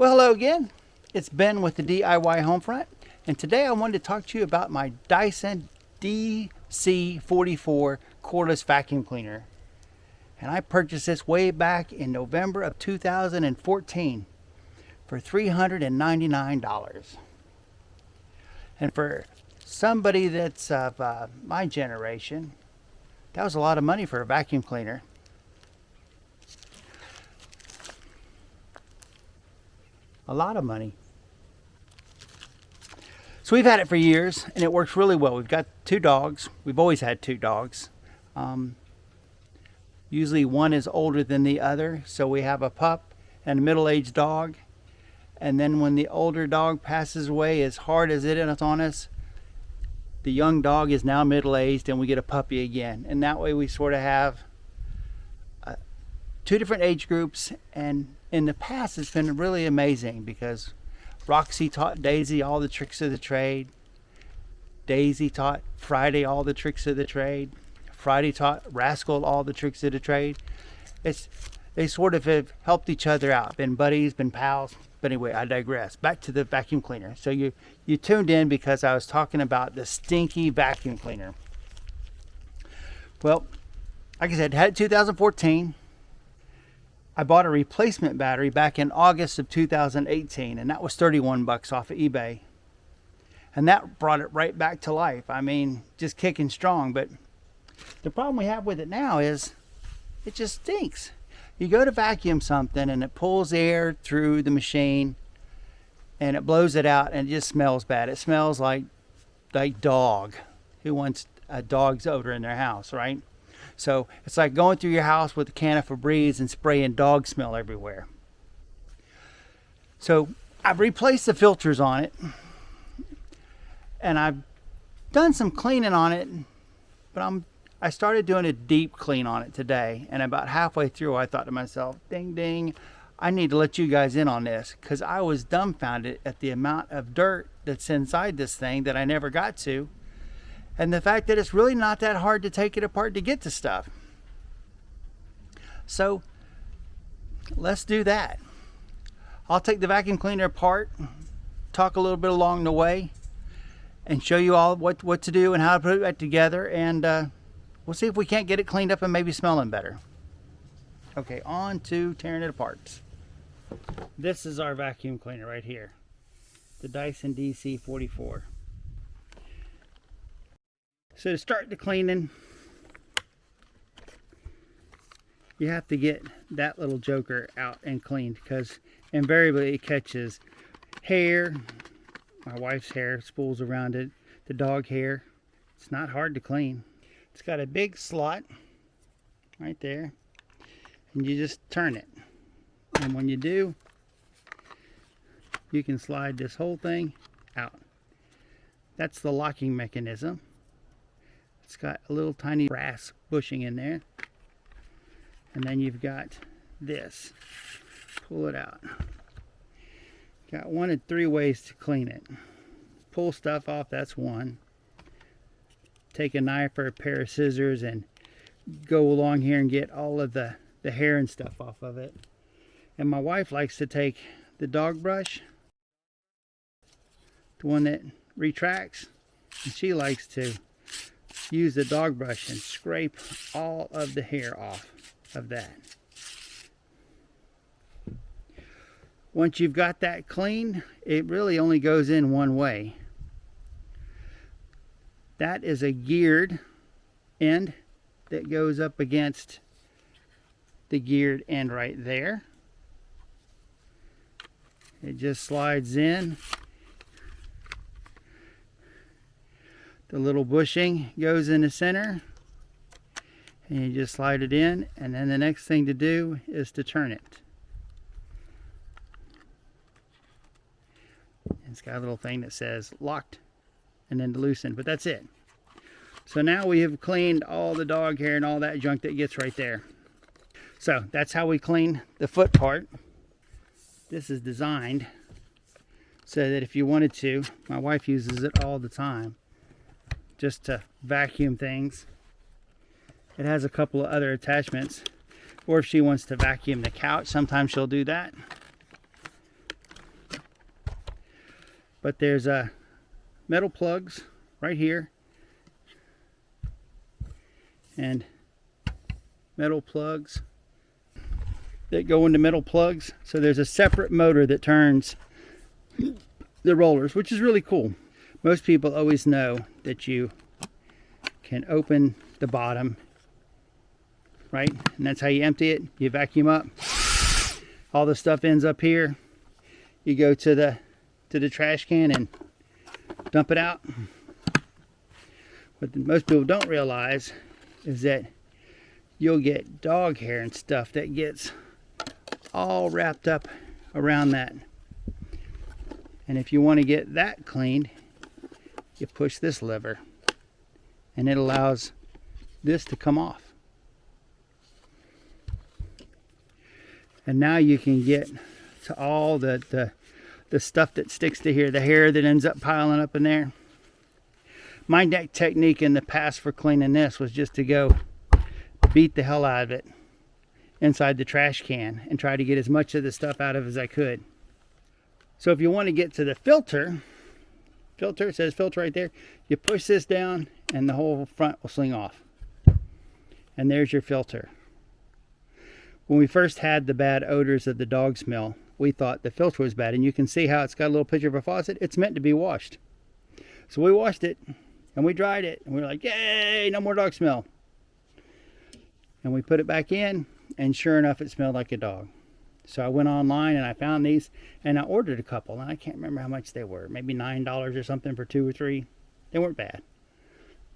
Well, hello again. It's Ben with the DIY Homefront, and today I wanted to talk to you about my Dyson DC44 cordless vacuum cleaner. And I purchased this way back in November of 2014 for $399. And for somebody that's of my generation, that was a lot of money for a vacuum cleaner. A lot of money. So we've had it for years and it works really well. We've got two dogs. We've always had two dogs. Usually one is older than the other. So we have a pup and a middle-aged dog. And then when the older dog passes away, as hard as it is on us, the young dog is now middle-aged and we get a puppy again. And that way we sort of have two different age groups. And in the past, it's been really amazing because Roxy taught Daisy all the tricks of the trade. Daisy taught Friday all the tricks of the trade. Friday taught Rascal all the tricks of the trade. They sort of have helped each other out, been buddies, been pals. But anyway, I digress. Back to the vacuum cleaner. So you tuned in because I was talking about the stinky vacuum cleaner. Well, like I said, had it 2014. I bought a replacement battery back in August of 2018, and that was 31 bucks off of eBay. And that brought it right back to life. I mean, just kicking strong. But the problem we have with it now is it just stinks. You go to vacuum something and it pulls air through the machine and it blows it out and it just smells bad. It smells like dog. Who wants a dog's odor in their house, right? So it's like going through your house with a can of Febreze and spraying dog smell everywhere. So I've replaced the filters on it and I've done some cleaning on it, but I started doing a deep clean on it today, and about halfway through I thought to myself, ding ding, I need to let you guys in on this, because I was dumbfounded at the amount of dirt that's inside this thing that I never got to, and the fact that it's really not that hard to take it apart to get to stuff. So let's do that. I'll take the vacuum cleaner apart, talk a little bit along the way, and show you all what to do and how to put it back together, and we'll see if we can't get it cleaned up and maybe smelling better. Okay, on to tearing it apart. This is our vacuum cleaner right here. The Dyson DC44. So to start the cleaning, you have to get that little joker out and cleaned because invariably it catches hair. My wife's hair spools around it. The dog hair. It's not hard to clean. It's got a big slot right there, and you just turn it, and when you do, you can slide this whole thing out. That's the locking mechanism. It's got a little tiny brass bushing in there, and then you've got this. Pull it out. Got one of three ways to clean it. Pull stuff off, that's one. Take a knife or a pair of scissors and go along here and get all of the hair and stuff off of it. And my wife likes to take the dog brush, the one that retracts, and she likes to use the dog brush and scrape all of the hair off of that. Once you've got that clean, it really only goes in one way. That is a geared end that goes up against the geared end right there. It just slides in. The little bushing goes in the center, and you just slide it in, and then the next thing to do is to turn it. It's got a little thing that says locked and then to loosen, but that's it. So now we have cleaned all the dog hair and all that junk that gets right there. So that's how we clean the foot part. This is designed so that if you wanted to, my wife uses it all the time, just to vacuum things. It has a couple of other attachments, or if she wants to vacuum the couch, sometimes she'll do that. But there's metal plugs right here, and metal plugs that go into metal plugs. So there's a separate motor that turns the rollers, which is really cool. Most people always know that you can open the bottom, right? And that's how you empty it. You vacuum up. All the stuff ends up here. You go to the trash can and dump it out. What most people don't realize is that you'll get dog hair and stuff that gets all wrapped up around that. And if you want to get that cleaned, you push this lever and it allows this to come off. And now you can get to all the stuff that sticks to here, the hair that ends up piling up in there. My technique in the past for cleaning this was just to go beat the hell out of it inside the trash can and try to get as much of the stuff out of as I could. So if you want to get to the filter, it says filter right there, you push this down and the whole front will swing off. And there's your filter. When we first had the bad odors of the dog smell, we thought the filter was bad. And you can see how it's got a little picture of a faucet. It's meant to be washed. So we washed it and we dried it and we were like, yay, no more dog smell. And we put it back in, and sure enough, it smelled like a dog. So I went online and I found these and I ordered a couple, and I can't remember how much they were, maybe $9 or something for 2 or 3. They weren't bad.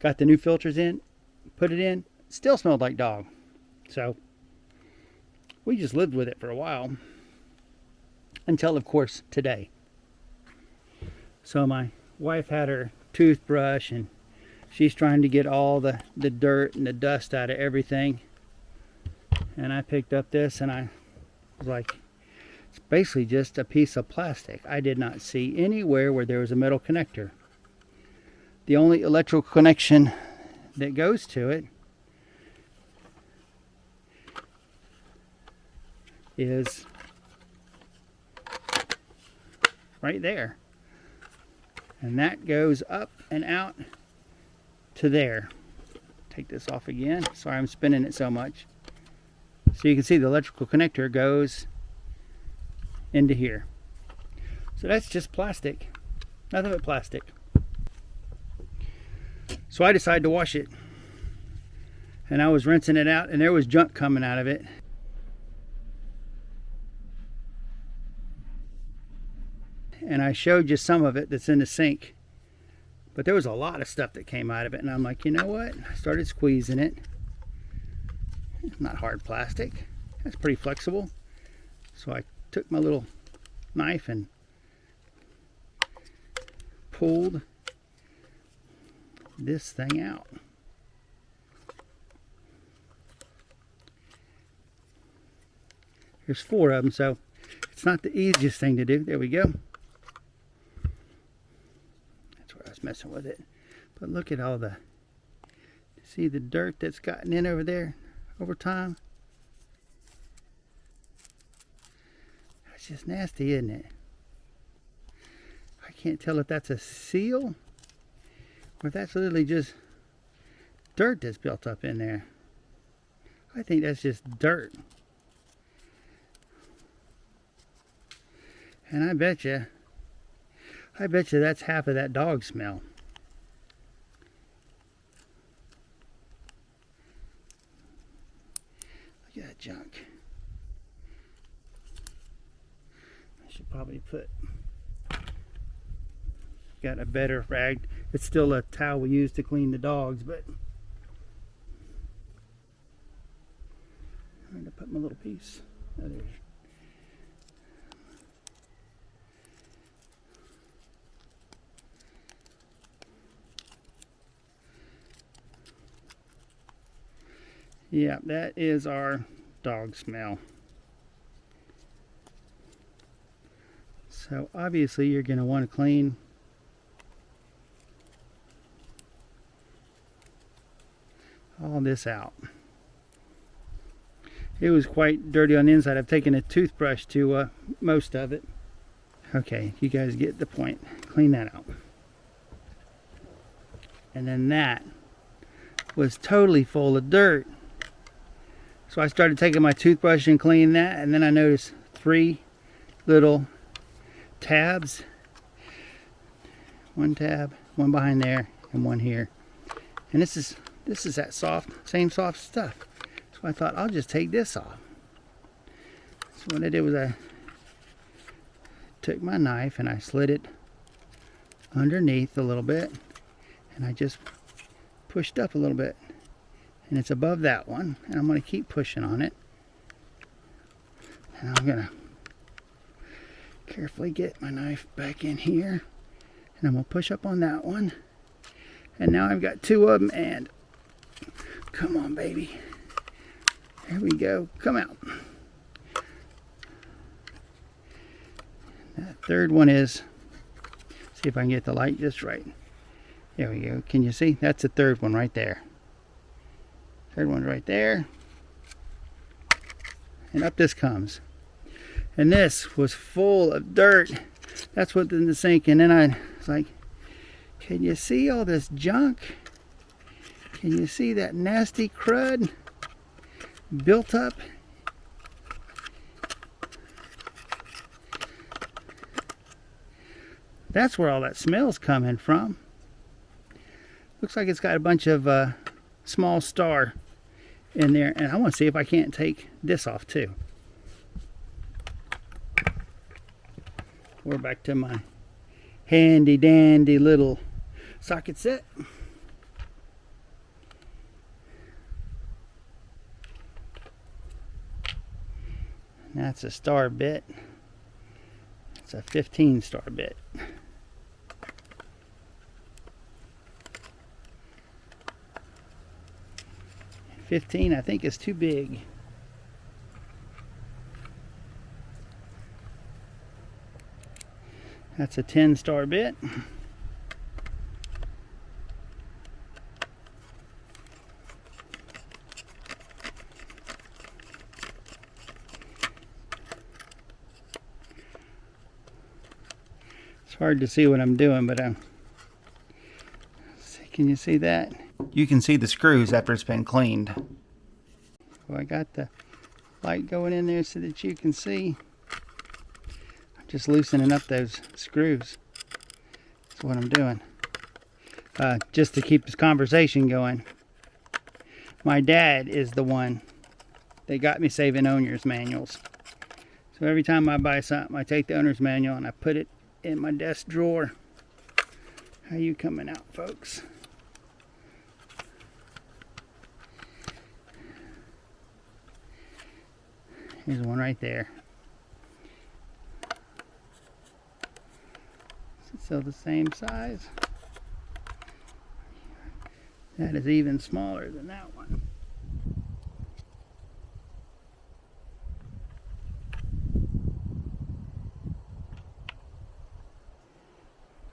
Got the new filters in, put it in, still smelled like dog. So we just lived with it for a while until, of course, today. So my wife had her toothbrush and she's trying to get all the dirt and the dust out of everything. And I picked up this and I was like, it's basically just a piece of plastic. I did not see anywhere where there was a metal connector. The only electrical connection that goes to it is right there. And that goes up and out to there. Take this off again. Sorry, I'm spinning it so much. So you can see the electrical connector goes into here. So that's just plastic. Nothing but plastic. So I decided to wash it. And I was rinsing it out and there was junk coming out of it. And I showed you some of it that's in the sink. But there was a lot of stuff that came out of it. And I'm like, you know what? I started squeezing it. It's not hard plastic. That's pretty flexible. So I took my little knife and pulled this thing out. There's 4 of them, so it's not the easiest thing to do. There we go. That's where I was messing with it. But look at all the, see the dirt that's gotten in over there over time? That's just nasty, isn't it? I can't tell if that's a seal or if that's literally just dirt that's built up in there. I think that's just dirt. And I bet you that's half of that dog smell. Look at that junk. I should probably got a better rag. It's still a towel we use to clean the dogs, but I'm going to put my little piece. Oh, there's. Yeah, that is our dog smell. So obviously you're going to want to clean all this out. It was quite dirty on the inside. I've taken a toothbrush to most of it. Okay, you guys get the point. Clean that out. And then that was totally full of dirt. So I started taking my toothbrush and cleaning that, and then I noticed 3 little tabs. 1 tab, 1 behind there, and 1 here. And this is that same soft stuff. So I thought I'll just take this off. So what I did was I took my knife and I slid it underneath a little bit, and I just pushed up a little bit, and it's above that one, and I'm going to keep pushing on it, and I'm going to carefully get my knife back in here, and I'm going to push up on that one, and now I've got 2 of them, and come on baby, there we go, come out. That 3rd one is, see if I can get the light just right. There we go. Can you see? That's the 3rd one right there. 3rd one's right there. And up this comes. And this was full of dirt. That's what's in the sink. And then I was like, can you see all this junk? Can you see that nasty crud built up? That's where all that smell's coming from. Looks like it's got a bunch of small star in there, and I want to see if I can't take this off too. We're back to my handy dandy little socket set. That's a star bit. It's a 15 star bit. 15 I think is too big. That's a 10 star bit. It's hard to see what I'm doing, but can you see that? You can see the screws after it's been cleaned. So I got the light going in there so that you can see. I'm just loosening up those screws. That's what I'm doing. Just to keep this conversation going. My dad is the one that got me saving owner's manuals. So every time I buy something, I take the owner's manual and I put it in my desk drawer. How you coming out, folks? Here's one right there. It's still the same size. That is even smaller than that one.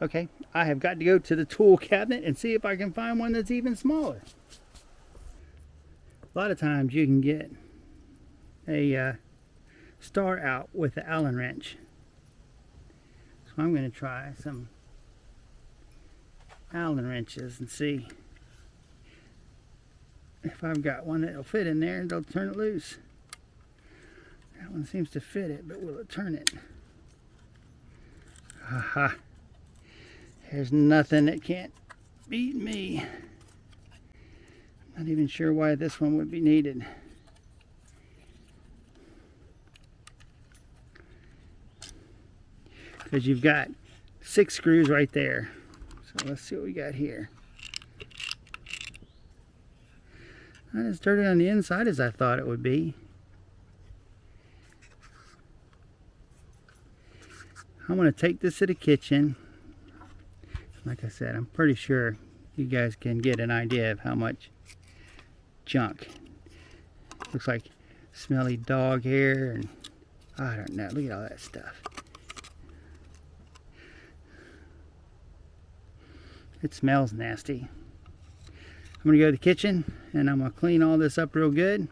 Okay, I have got to go to the tool cabinet and see if I can find one that's even smaller. A lot of times you can get a star out with the Allen wrench. So I'm going to try some Allen wrenches and see if I've got one that'll fit in there and they'll turn it loose. That one seems to fit it, but will it turn it? Aha! There's nothing that can't beat me. I'm not even sure why this one would be needed. Because you've got 6 screws right there. So let's see what we got here. Not as dirty on the inside as I thought it would be. I'm going to take this to the kitchen. Like I said, I'm pretty sure you guys can get an idea of how much junk. Looks like smelly dog hair and I don't know. Look at all that stuff. It smells nasty. I'm going to go to the kitchen and I'm going to clean all this up real good.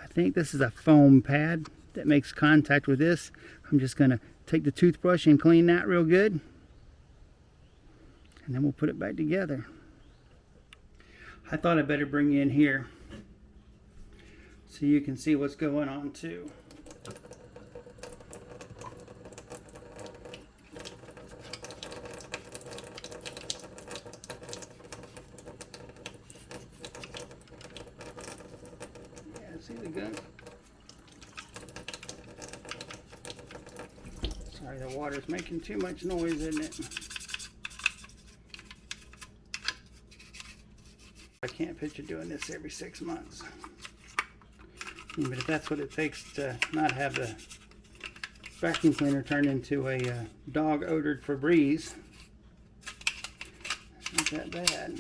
I think this is a foam pad that makes contact with this. I'm just going to take the toothbrush and clean that real good. And then we'll put it back together. I thought I'd better bring you in here so you can see what's going on too. Yeah, see the gun? Sorry, the water's making too much noise, isn't it? I can't picture doing this every 6 months. But if that's what it takes to not have the vacuum cleaner turn into a dog odored Febreze, it's not that bad.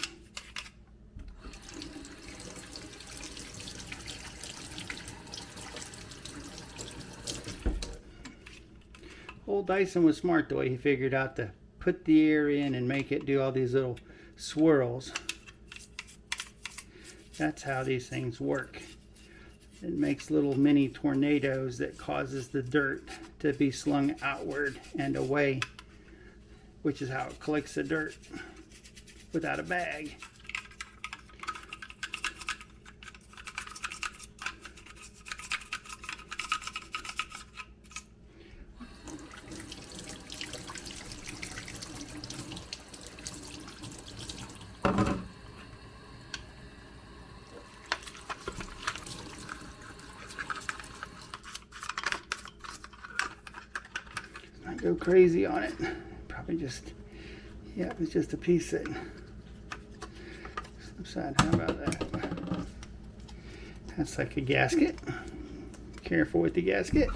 Old Dyson was smart the way he figured out to put the air in and make it do all these little swirls. That's how these things work. It makes little mini tornadoes that causes the dirt to be slung outward and away, which is how it collects the dirt without a bag. Not go crazy on it. Probably just, yeah, it's just a piece that slips out. How about that? That's like a gasket. Careful with the gasket.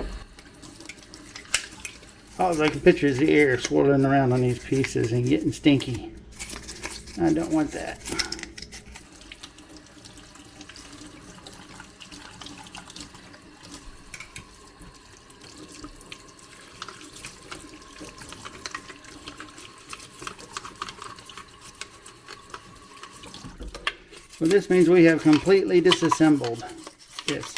All I can picture is the air swirling around on these pieces and getting stinky. I don't want that. So this means we have completely disassembled this.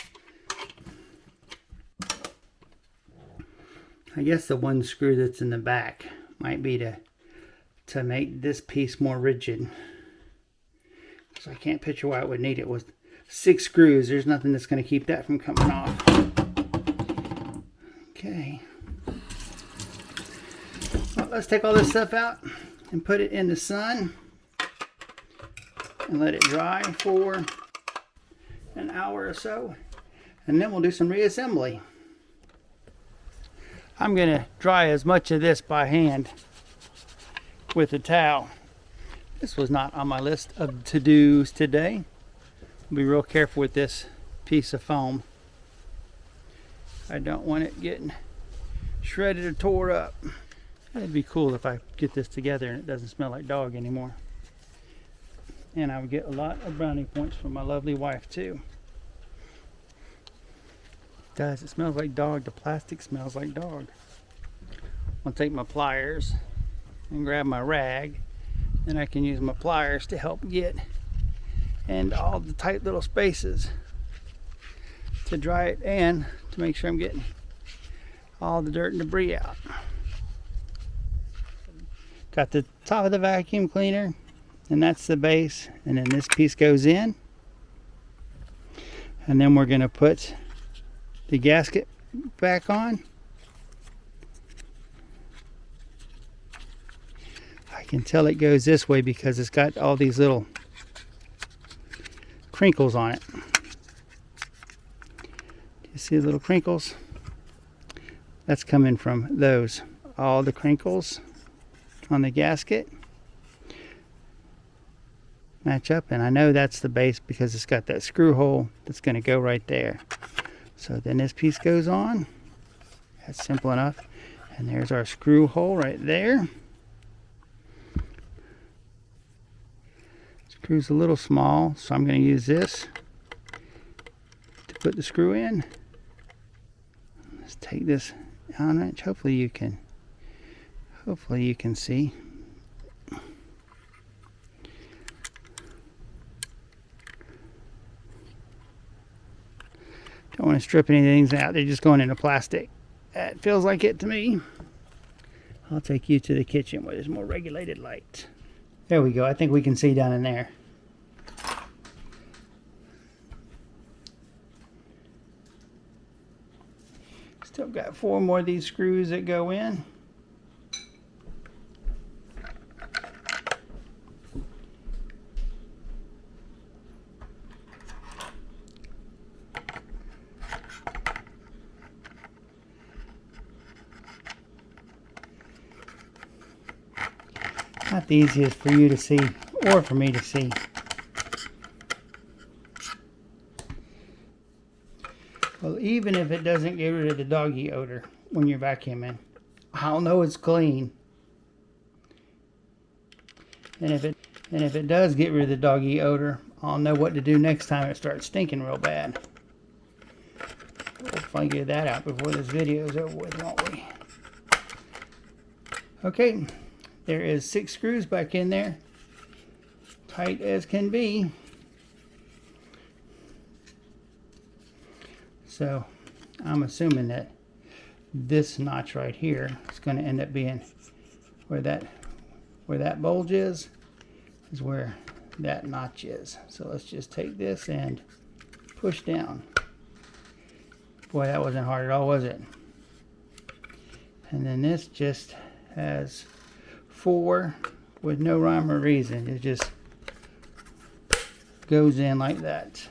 I guess the one screw that's in the back might be to make this piece more rigid. So I can't picture why it would need it. With 6 screws, there's nothing that's going to keep that from coming off. Okay. Well, let's take all this stuff out and put it in the sun and let it dry for an hour or so, and then we'll do some reassembly. I'm going to dry as much of this by hand with a towel. This was not on my list of to-dos today. I'll be real careful with this piece of foam. I don't want it getting shredded or tore up. It'd be cool if I get this together and it doesn't smell like dog anymore. And I would get a lot of brownie points from my lovely wife too. Guys, it smells like dog. The plastic smells like dog. I'll take my pliers and grab my rag, and I can use my pliers to help get into all the tight little spaces to dry it and to make sure I'm getting all the dirt and debris out. Got the top of the vacuum cleaner, and that's the base, and then this piece goes in, and then we're going to put the gasket back on. I can tell it goes this way because it's got all these little crinkles on it. Do you see the little crinkles? That's coming from those. All the crinkles on the gasket match up, and I know that's the base because it's got that screw hole that's going to go right there. So then this piece goes on. That's simple enough. And there's our screw hole right there. Screw's a little small, so I'm going to use this to put the screw in. Let's take this down wrench. Hopefully you can see. Don't want to strip any things out. They're just going into plastic. That feels like it to me. I'll take you to the kitchen where there's more regulated light. There we go. I think we can see down in there. Still got 4 more of these screws that go in. Not the easiest for you to see or for me to see. Well, even if it doesn't get rid of the doggy odor when you're vacuuming, I'll know it's clean. And if it does get rid of the doggy odor, I'll know what to do next time it starts stinking real bad. We'll figure that out before this video is over with, won't we? Okay, there is 6 screws back in there, tight as can be. So I'm assuming that this notch right here is going to end up being where that bulge is where that notch is. So let's just take this and push down. Boy, that wasn't hard at all, was it? And then this just has 4 with no rhyme or reason. It just goes in like that.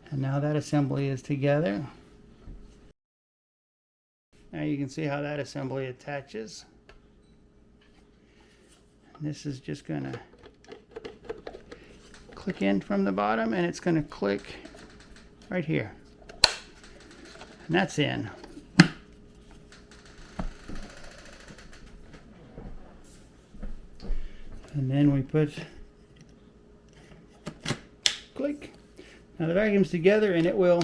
And now that assembly is together. Now you can see how that assembly attaches. And this is just going to click in from the bottom, and it's going to click right here. And that's in. And then we put, click. Now the vacuum's together and it will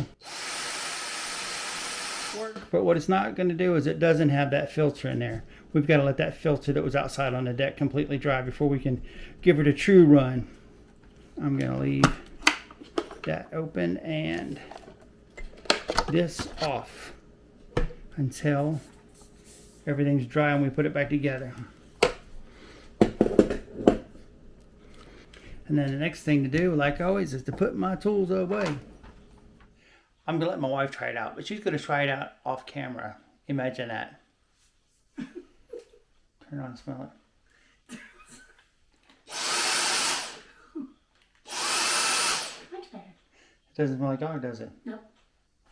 work, but what it's not going to do is it doesn't have that filter in there. We've got to let that filter that was outside on the deck completely dry before we can give it a true run. I'm going to leave that open and this off until everything's dry and we put it back together. And then the next thing to do, like always, is to put my tools away. I'm going to let my wife try it out, but she's going to try it out off camera. Imagine that. Turn on and smell it. Much better. It doesn't smell like dog, does it? Nope.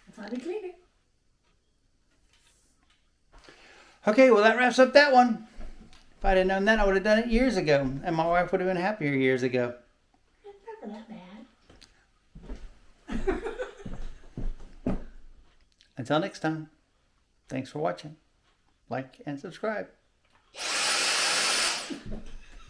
That's why we clean it. Okay, well that wraps up that one. If I'd have known that, I would have done it years ago. And my wife would have been happier years ago. It's never that bad. Until next time, thanks for watching. Like and subscribe.